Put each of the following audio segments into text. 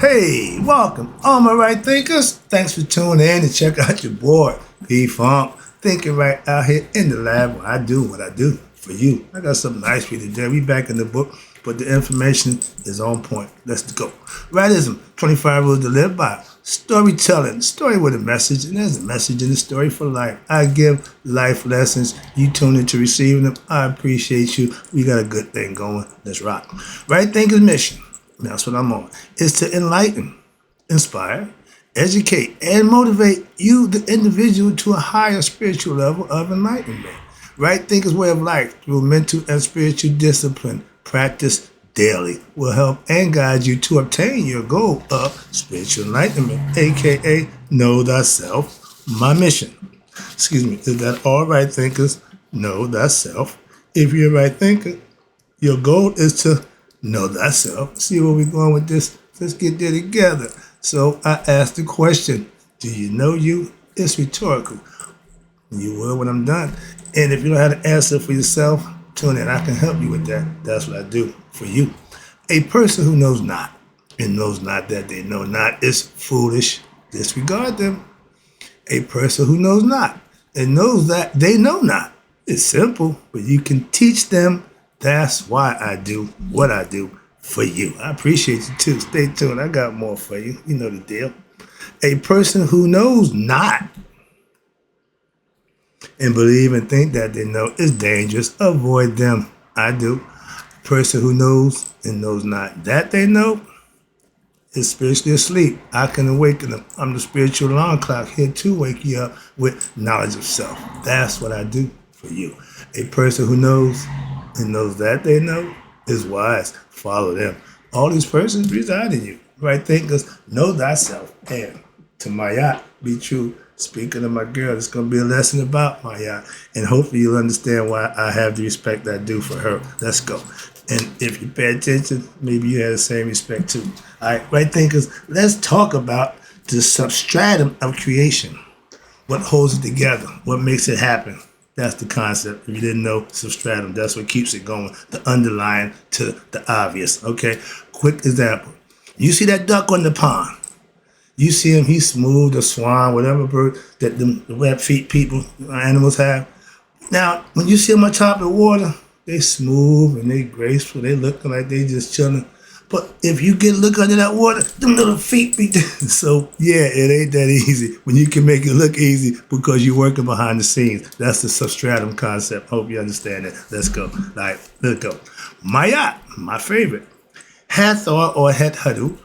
Hey, welcome, all my right thinkers. Thanks for tuning in and check out your boy, P-Funk, thinking right out here in the lab where I do what I do for you. I got something nice for you today. We back in the book, but the information is on point. Let's go. Rightism, 25 rules to live by. Storytelling, story with a message, and there's a message in the story for life. I give life lessons. You tune into receiving them. I appreciate you. We got a good thing going. Let's rock. Right Thinkers mission. That's what I'm on. Is to enlighten, inspire, educate, and motivate you, the individual, to a higher spiritual level of enlightenment. Right Thinkers way of life through mental and spiritual discipline, practice daily, will help and guide you to obtain your goal of spiritual enlightenment, aka know thyself. My mission. Excuse me. Is that all right thinkers? Know thyself. If you're a right thinker, your goal is to know thyself. See where we're going with this? Let's get there together. So I asked the question, do you know you? It's rhetorical. You will when I'm done. And if you don't have an answer for yourself, tune in. I can help you with that. That's what I do for you. A person who knows not and knows not that they know not is foolish. Disregard them. A person who knows not and knows that they know not. It's simple, but you can teach them. That's why I do what I do for you. I appreciate you too. Stay tuned. I got more for you. You know the deal. A person who knows not and believe and think that they know is dangerous. Avoid them. I do. A person who knows and knows not that they know is spiritually asleep. I can awaken them. I'm the spiritual alarm clock here to wake you up with knowledge of self. That's what I do for you. A person who knows and knows that they know is wise. Follow them. All these persons reside in you. Right thinkers, know thyself. And to Maya, be true. Speaking of my girl, it's going to be a lesson about Maya. And hopefully you'll understand why I have the respect I do for her. Let's go. And if you pay attention, maybe you have the same respect too. All right, right thinkers, let's talk about the substratum of creation. What holds it together? What makes it happen? That's the concept. If you didn't know, substratum, that's what keeps it going. The underlying to the obvious. Okay, quick example. You see that duck on the pond. You see him, he's smooth, a swan, whatever bird that the web feet people, animals have. Now, when you see them on top of the water, they smooth and they graceful. They looking like they just chilling. But if you look under that water, them little feet be so yeah, it ain't that easy. When you can make it look easy because you're working behind the scenes. That's the substratum concept. Hope you understand it. Let's go. All right, let's go. Maya, my favorite. Hathor or Hathor.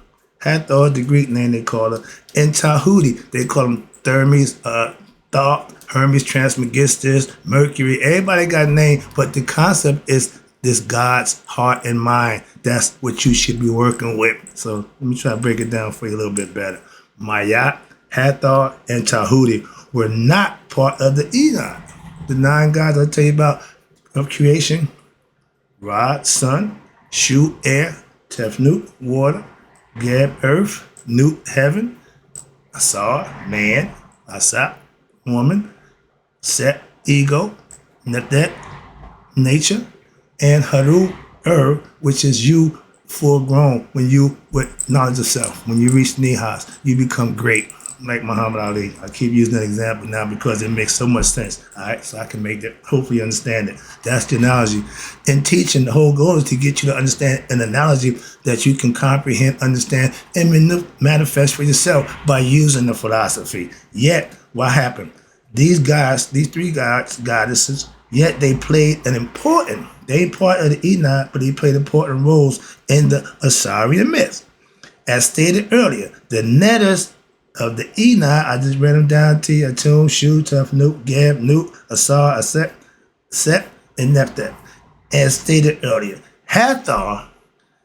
Hathor, the Greek name they call her. And Tahuti, they call them Thermes, Thought, Hermes Trismegistus, Mercury. Everybody got a name, but the concept is this God's heart and mind. That's what you should be working with. So let me try to break it down for you a little bit better. Maya, Hathor, and Tahuti were not part of the Enoch. The 9 gods I'll tell you about of creation: Ra, sun; Shu, air; Tefnut, water; Geb, earth; Nut, heaven; Asar, man; Asap, woman; Set, ego; Netet, nature; and Haru, which is you full grown. When you with knowledge of self, when you reach Nihas, you become great, like Muhammad Ali. I keep using that example now because it makes so much sense. All right, so I can make that. Hopefully, you understand it. That's the analogy. In teaching, the whole goal is to get you to understand an analogy that you can comprehend, understand, and manifest for yourself by using the philosophy. Yet, what happened? These guys, these 3 gods, goddesses, yet they ain't part of the Enoch, but they played important roles in the Assyrian myth. As stated earlier, the netters of the Enoch, I just read them down to you: Atum, Shu, Tefnut, Geb, Nut, Asar, Aset, Set, and Nephthah. As stated earlier, Hathor,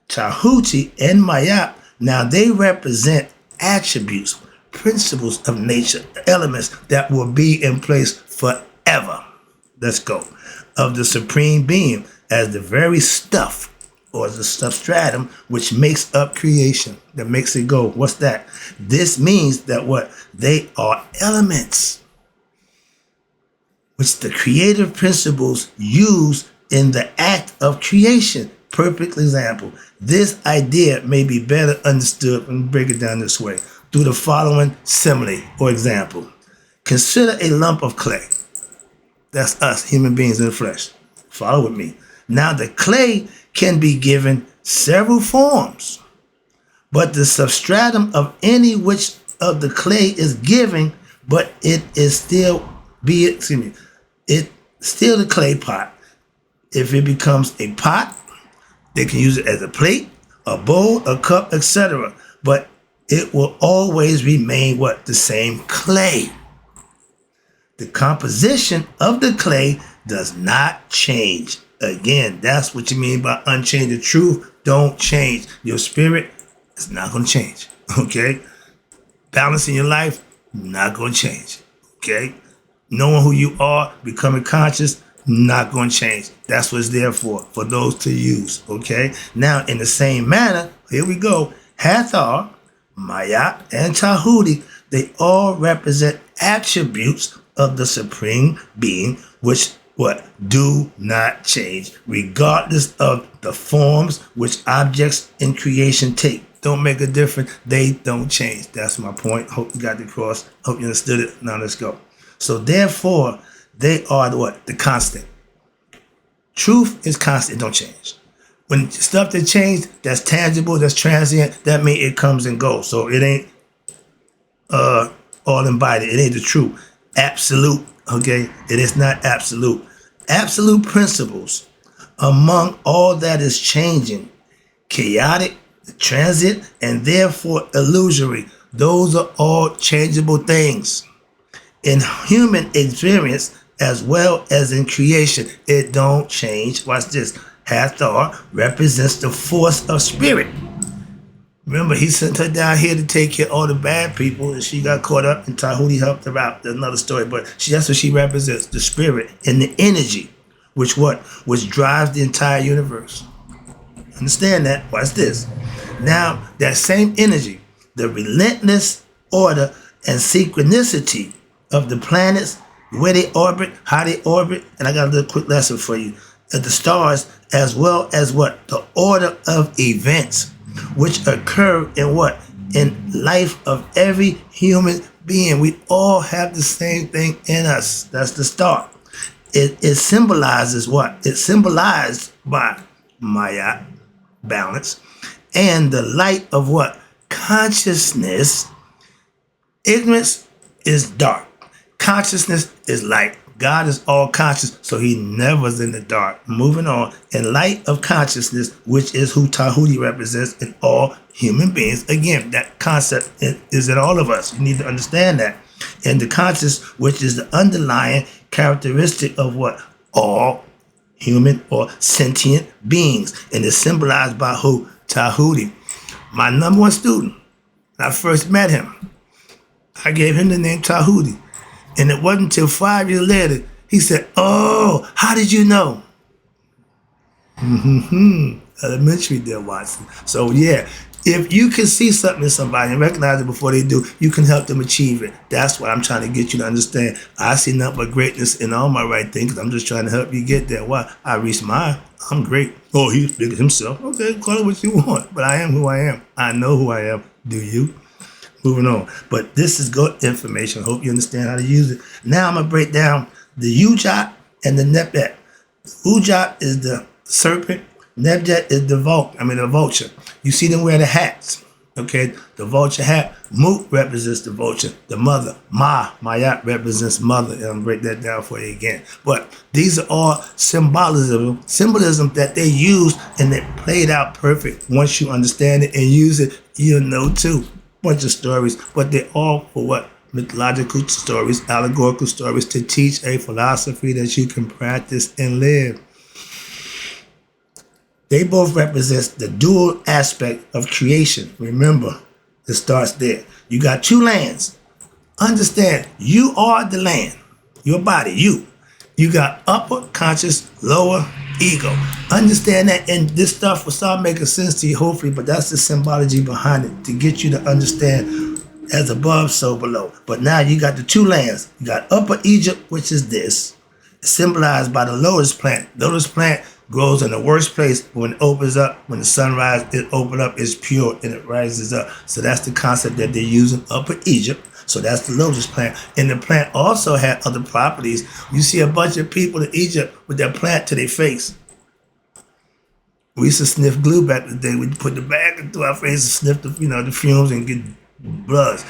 Tahuti, and Maya, now they represent attributes, principles of nature, elements that will be in place forever. Let's go. Of the supreme being as the very stuff or the substratum which makes up creation, that makes it go. What's that? This means that what? They are elements which the creative principles use in the act of creation. Perfect example. This idea may be better understood when we break it down this way through the following simile or example. Consider a lump of clay. That's us, human beings in the flesh. Follow with me. Now the clay can be given several forms, but the substratum of any which of the clay is given, but it is still it's still the clay pot. If it becomes a pot, they can use it as a plate, a bowl, a cup, etc. But it will always remain what? The same clay. The composition of the clay does not change. Again, that's what you mean by unchanged. The truth don't change. Your spirit is not going to change. Okay? Balance in your life, not going to change. Okay? Knowing who you are, becoming conscious, not going to change. That's what it's there for those to use. Okay? Now, in the same manner, here we go. Hathor, Mayat, and Tahuti, they all represent attributes of the Supreme Being, which what do not change, regardless of the forms which objects in creation take. Don't make a difference. They don't change. That's my point. Hope you got the cross. Hope you understood it. Now let's go. So therefore, they are what? The constant. Truth is constant. It don't change. When stuff that changed, that's tangible, that's transient, that means it comes and goes. So it ain't all embodied. It ain't the truth. Absolute, okay? It is not absolute. Absolute principles among all that is changing, chaotic, transit, and therefore illusory. Those are all changeable things. In human experience as well as in creation, it don't change. Watch this. Hathor represents the force of spirit. Remember, he sent her down here to take care of all the bad people, and she got caught up, and Tahuti helped her out. That's another story, but that's what she represents, the spirit and the energy, which drives the entire universe. Understand that? Watch this. Now, that same energy, the relentless order and synchronicity of the planets, where they orbit, how they orbit, and I got a little quick lesson for you, of the stars, as well as what? The order of events, which occur in what? In life of every human being. We all have the same thing in us. That's the start. It symbolizes what? It's symbolized by Maya, balance, and the light of what? Consciousness. Ignorance is dark. Consciousness is light. God is all conscious, so he never's in the dark. Moving on, in light of consciousness, which is who Tahuti represents in all human beings. Again, that concept is in all of us. You need to understand that. And the conscious, which is the underlying characteristic of what? All human or sentient beings. And it's symbolized by who? Tahuti. My number one student, when I first met him, I gave him the name Tahuti. And it wasn't until 5 years later, he said, "Oh, how did you know?" Elementary there, Watson. So yeah, if you can see something in somebody and recognize it before they do, you can help them achieve it. That's what I'm trying to get you to understand. I see nothing but greatness in all my right things. I'm just trying to help you get there. Why? I reached mine. I'm great. Oh, he's big as himself. Okay, call it what you want. But I am who I am. I know who I am. Do you? Moving on. But this is good information. Hope you understand how to use it. Now I'm going to break down the Ujat and the Nebjet. Ujat is the serpent. Nebjet is the vulture. You see them wear the hats. Okay, the vulture hat. Mut represents the vulture, the mother. Mayat represents mother. And I'll break that down for you again. But these are all symbolism that they use, and they played out perfect. Once you understand it and use it, you'll know too. Bunch of stories, but they're all for what? Mythological stories, allegorical stories, to teach a philosophy that you can practice and live. They both represent the dual aspect of creation. Remember, it starts there. You got two lands. Understand, you are the land. Your body, you. You got upper conscious, lower ego. Understand that, and this stuff will start making sense to you, hopefully, but that's the symbology behind it, to get you to understand as above, so below. But now you got the two lands. You got Upper Egypt, which is this, symbolized by the lotus plant. Lotus plant grows in the worst place. When it opens up, when the sun rises, it opens up, it's pure, and it rises up. So that's the concept that they're using Upper Egypt. So that's the lotus plant. And the plant also had other properties. You see a bunch of people in Egypt with that plant to their face. We used to sniff glue back in the day. We'd put the bag into our face and sniff the fumes and get bloods.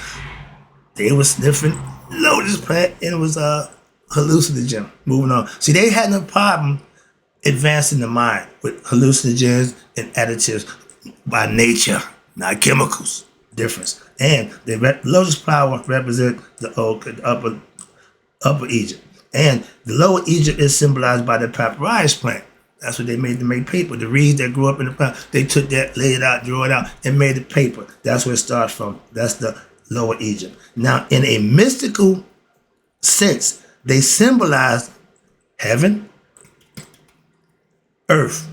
They were sniffing lotus plant, and it was a hallucinogen. Moving on. See, they had no problem advancing the mind with hallucinogens and additives by nature, not chemicals. Difference. And the lotus flower represent the upper Egypt. And the lower Egypt is symbolized by the papyrus plant. That's what they made to make paper. The reeds that grew up in the plant, they took that, laid it out, drew it out, and made it paper. That's where it starts from. That's the lower Egypt. Now, in a mystical sense, they symbolize heaven, earth,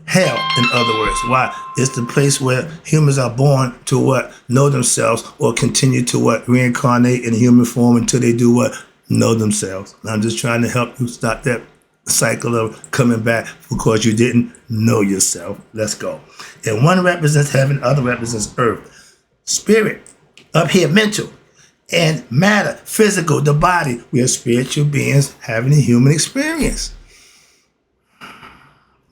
hell, in other words. Why? It's the place where humans are born to what? Know themselves, or continue to what? Reincarnate in human form until they do what? Know themselves. And I'm just trying to help you stop that cycle of coming back because you didn't know yourself. Let's go. And one represents heaven, other represents earth. Spirit, up here, mental. And matter, physical, the body. We are spiritual beings having a human experience.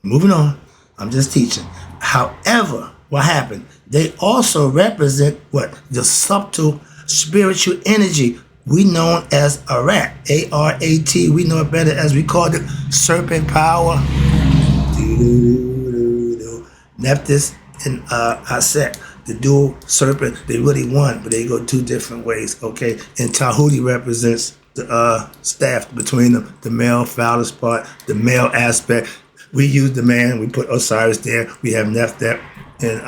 Moving on. I'm just teaching. However, what happened? They also represent what? The subtle spiritual energy we know as Arat, A-R-A-T. We know it better as we call it serpent power. Nephthys and Aset, the dual serpent, they really one, but they go two different ways, okay? And Tahuti represents the staff between them, the male phallus part, the male aspect. We use the man, we put Osiris there, we have Nephthys and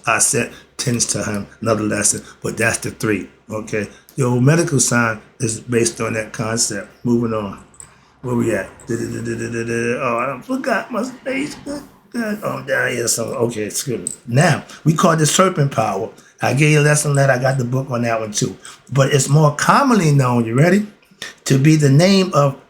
Aset tends to him, another lesson, but that's the three, okay? Your medical sign is based on that concept. Moving on. Where we at? Oh, I forgot my space. Oh, I'm down here somewhere. Okay, excuse me. Now, we call this serpent power. I gave you a lesson on that. I got the book on that one too. But it's more commonly known, you ready? To be the name of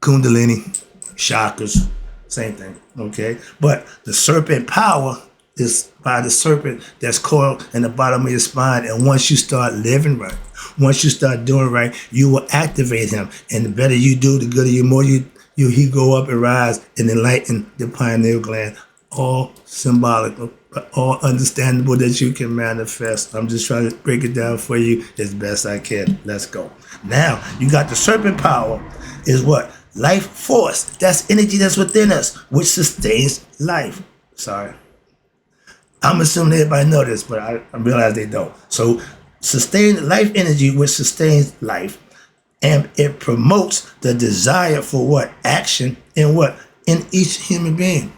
Kundalini, chakras, same thing, okay? But the serpent power is by the serpent that's coiled in the bottom of your spine. And once you start living right, once you start doing right, you will activate him. And the better you do, the gooder you, more he go up and rise and enlighten the pineal gland. All symbolic, all understandable that you can manifest. I'm just trying to break it down for you as best I can. Let's go. Now, you got the serpent power is what? Life force. That's energy that's within us, which sustains life. Sorry. I'm assuming everybody know this, but I realize they don't. So sustain life energy, which sustains life, and it promotes the desire for what? Action in what? In each human being.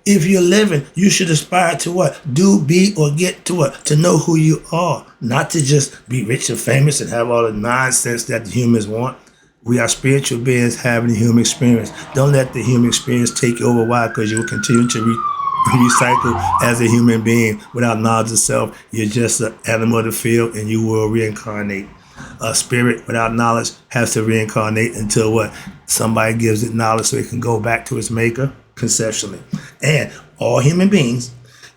If you're living, you should aspire to what? Do, be, or get to what? To know who you are. Not to just be rich and famous and have all the nonsense that the humans want. We are spiritual beings having a human experience. Don't let the human experience take you over. Why? Because you will continue to recycle as a human being without knowledge of self. You're just an animal of the field and you will reincarnate. A spirit without knowledge has to reincarnate until what? Somebody gives it knowledge so it can go back to its maker conceptually. And all human beings,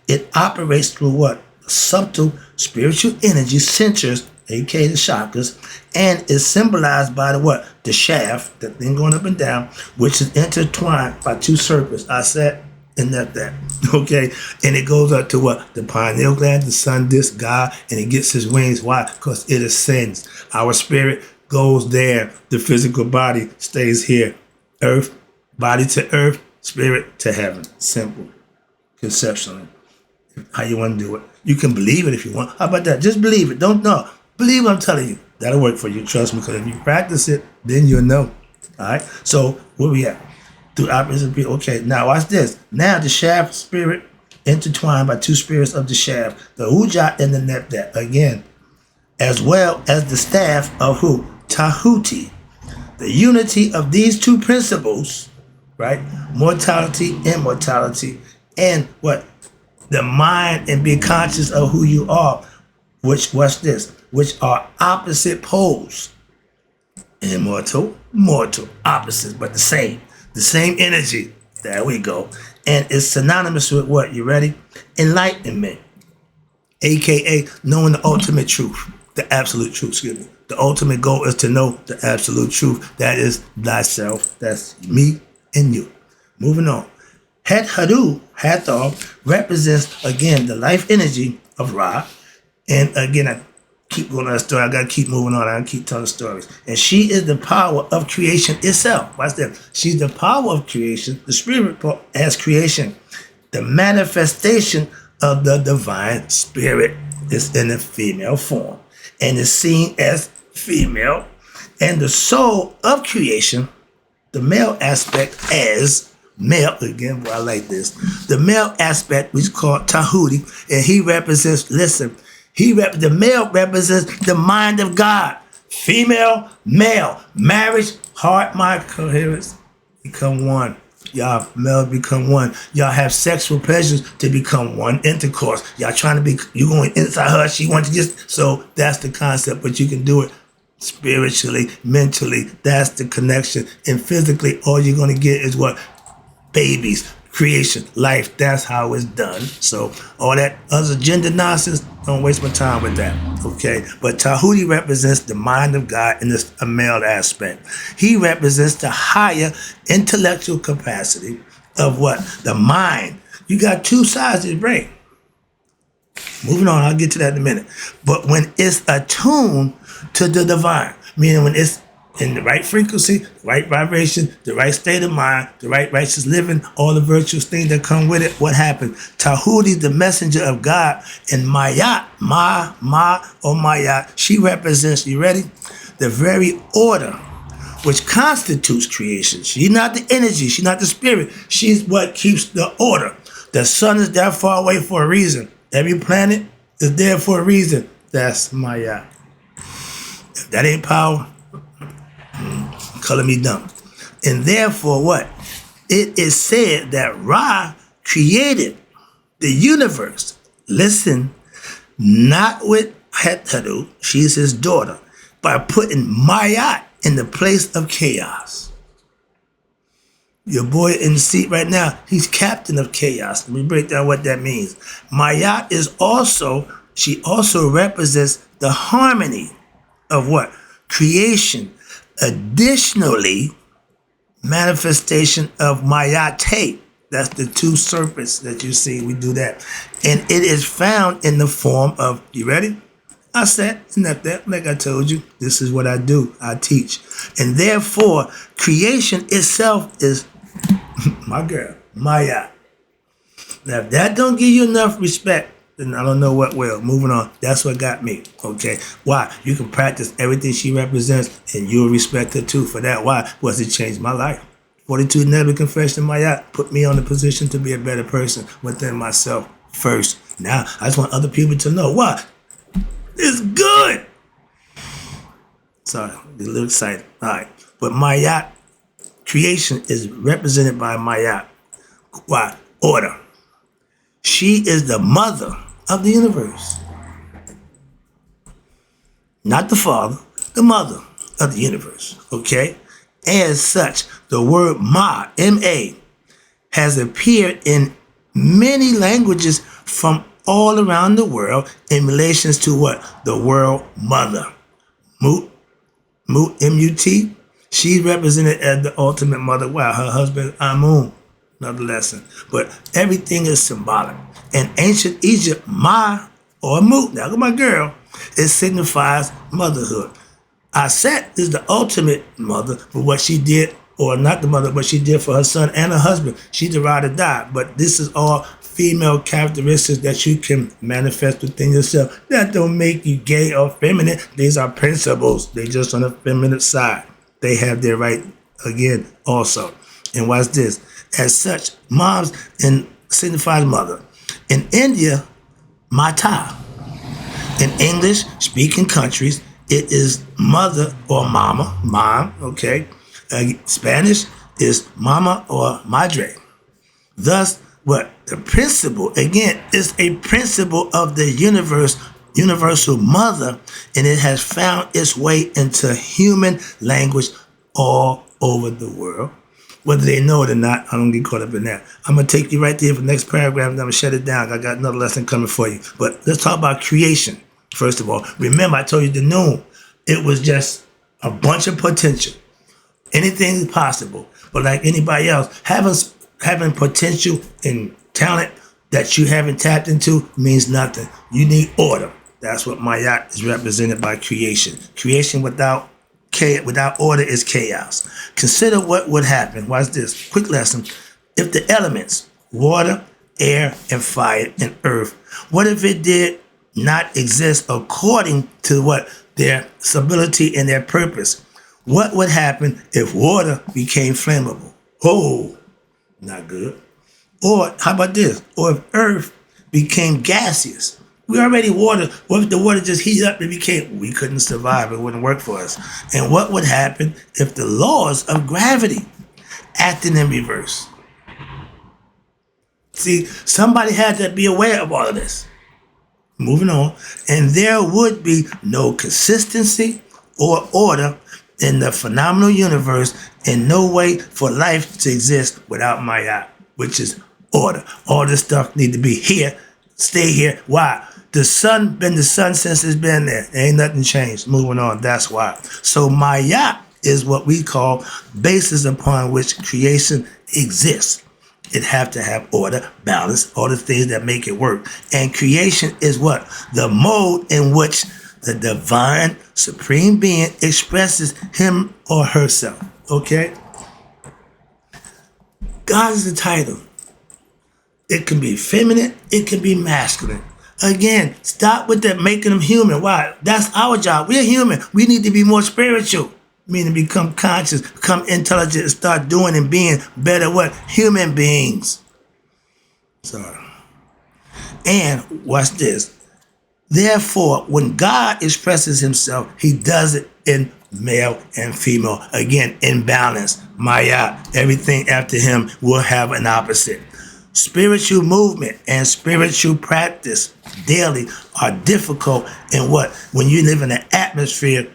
it operates through what? Subtle spiritual energy centers, aka the chakras, and is symbolized by the what? The shaft, the thing going up and down, which is intertwined by two serpents. I said, and that, okay? And it goes up to what? The pineal gland, the sun disk, God, and it gets his wings. Why? Because it ascends. Our spirit goes there. The physical body stays here. Earth, body to earth, spirit to heaven. Simple. Conceptually. How you want to do it. You can believe it if you want. How about that? Just believe it. Don't know. Believe what I'm telling you. That'll work for you. Trust me, because if you practice it, then you'll know. All right? So, where we at? Through opposites people. Okay, now watch this. Now the shaft spirit intertwined by two spirits of the shaft, the Ujat and the Neptat, again, as well as the staff of who? Tahuti. The unity of these two principles, right? Mortality, immortality, and what? The mind and be conscious of who you are, which, what's this? Which are opposite poles. Immortal, mortal, opposites, but the same. The same energy, There we go. And it's synonymous with what? You ready? Enlightenment, aka knowing the ultimate truth, the absolute truth, excuse me. The ultimate goal is to know the absolute truth. That is thyself. That's me and you. Moving on. Het Hadu, Hathor, represents, again, the life energy of Ra. And again, I keep going on the story. I got to keep moving on. I got to keep telling stories. And she is the power of creation itself. Watch that. She's the power of creation. The spirit as creation. The manifestation of the divine spirit is in a female form and is seen as female. And the soul of creation, the male aspect as male, again, boy, I like this. The male aspect, which is called Tahuti, and he represents, listen, the male represents the mind of God. Female, male, marriage, heart, mind, coherence, become one. Y'all males become one. Y'all have sexual pleasures to become one. Intercourse. Y'all trying to be, you going inside her, she wants to just, so that's the concept, but you can do it spiritually, mentally. That's the connection. And physically, all you're going to get is what? Babies, creation, life. That's how it's done. So all that other gender nonsense, don't waste my time with that. Okay? But Tahuti represents the mind of God in this a male aspect. He represents the higher intellectual capacity of what? The mind. You got two sides of the brain. Moving on, I'll get to that in a minute. But when it's attuned to the divine, meaning when it's in the right frequency, the right vibration, the right state of mind, the right righteous living, all the virtuous things that come with it, what happened? Tahuti, the messenger of God, and Mayat, Mayat, she represents, you ready? The very order which constitutes creation. She's not the energy, she's not the spirit, she's what keeps the order. The sun is that far away for a reason. Every planet is there for a reason. That's Mayat. If that ain't power, color me dumb. And therefore what? It is said that Ra created the universe. Listen, not with Hethadu, she's his daughter, by putting Mayat in the place of chaos. Your boy in the seat right now, he's captain of chaos. Let me break down what that means. Mayat is also, she also represents the harmony of what? Creation. Additionally, manifestation of Mayate. That's the two serpents that you see. We do that. And it is found in the form of, you ready? I said, not that, like I told you, this is what I do. I teach. And therefore, creation itself is my girl, Maya. Now, if that don't give you enough respect, then I don't know what will. Moving on. That's what got me. Okay. Why? You can practice everything she represents and you'll respect her too for that. Why? Was it changed my life. 42 Never Confession Maya put me on the position to be a better person within myself first. Now, I just want other people to know what? It's good. Sorry, I'm a little excited. All right. But Mayat, creation is represented by Mayat. Why? Order. She is the mother of the universe. Not the father, the mother of the universe. Okay? As such, the word Ma, M-A, has appeared in many languages from all around the world in relations to what? The world mother. Mut, M-U-T. She's represented as the ultimate mother. Wow, her husband Amun. Another lesson. But everything is symbolic. In ancient Egypt, Ma or Mut, now look at my girl, it signifies motherhood. Aset is the ultimate mother for what she did, or not the mother, but she did for her son and her husband. She did ride or die. But this is all female characteristics that you can manifest within yourself. That don't make you gay or feminine. These are principles. They just on the feminine side. They have their right again also. And watch this. As such, moms and signifies mother. In India, Mata. In English-speaking countries, it is mother or mama, mom, okay? Spanish is mama or madre. Thus, what? The principle, again, is a principle of the universe, universal mother, and it has found its way into human language all over the world. Whether they know it or not, I don't get caught up in that. I'm going to take you right there for the next paragraph, and I'm going to shut it down. I got another lesson coming for you. But let's talk about creation, first of all. Remember, I told you the noon. It was just a bunch of potential. Anything is possible. But like anybody else, having potential and talent that you haven't tapped into means nothing. You need order. That's what Mayat is represented by creation. Creation without order is chaos. Consider what would happen. Watch this. Quick lesson. If the elements, water, air, and fire, and earth, what if it did not exist according to what their stability and their purpose? What would happen if water became flammable? Oh, not good. Or how about this? Or if earth became gaseous? We already water. What if the water just heated up and we couldn't survive. It wouldn't work for us. And what would happen if the laws of gravity acted in reverse? See, somebody had to be aware of all of this. Moving on. And there would be no consistency or order in the phenomenal universe, and no way for life to exist without Maya, which is order. All this stuff need to be here, stay here. Why? The sun been the sun since it's been there. Ain't nothing changed. Moving on. That's why. So Maya is what we call basis upon which creation exists. It have to have order, balance, all the things that make it work. And creation is what? The mode in which the divine supreme being expresses him or herself. Okay? God is the title. It can be feminine, it can be masculine. Again, stop with that making them human. Why? That's our job. We're human. We need to be more spiritual. Meaning become conscious, become intelligent, and start doing and being better what? Human beings. Sorry. And watch this. Therefore, when God expresses himself, he does it in male and female. Again, in balance. Maya, everything after him will have an opposite. Spiritual movement and spiritual practice daily are difficult in what? When you live in an atmosphere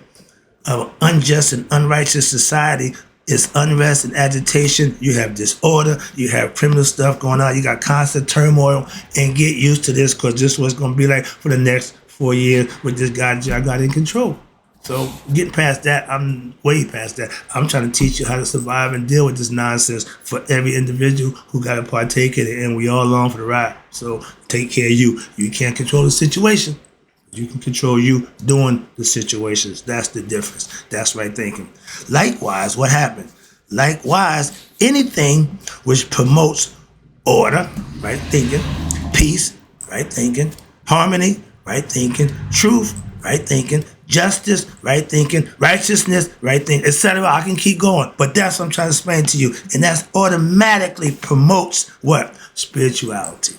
of unjust and unrighteous society, it's unrest and agitation. You have disorder. You have criminal stuff going on. You got constant turmoil. And get used to this, because this is what's going to be like for the next 4 years with this guy I got in control. So getting past that, I'm way past that. I'm trying to teach you how to survive and deal with this nonsense for every individual who got to partake in it. And we all along for the ride. So take care of you. You can't control the situation. You can control you doing the situations. That's the difference. That's right thinking. Likewise, what happened? Likewise, anything which promotes order, right thinking, peace, right thinking, harmony, right thinking, truth, right thinking, justice, right thinking, righteousness, right thinking, etc. I can keep going, but that's what I'm trying to explain to you. And that automatically promotes what? Spirituality,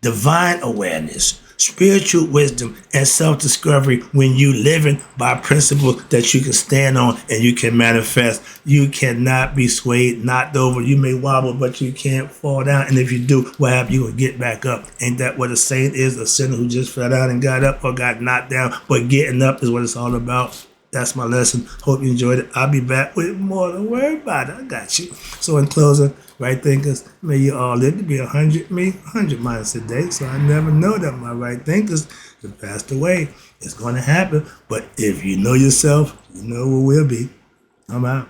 divine awareness, spiritual wisdom, and self-discovery when you living by principles that you can stand on and you can manifest. You cannot be swayed, knocked over. You may wobble, but you can't fall down. And if you do, what happens? You will get back up. Ain't that what a saint is? A sinner who just fell down and got up, or got knocked down, but getting up is what it's all about. That's my lesson. Hope you enjoyed it. I'll be back with more. Don't worry about it. I got you. So in closing, right thinkers, may you all live to be 100 miles a day. So I never know that my right thinkers have passed away. It's going to happen. But if you know yourself, you know what will be. I'm out.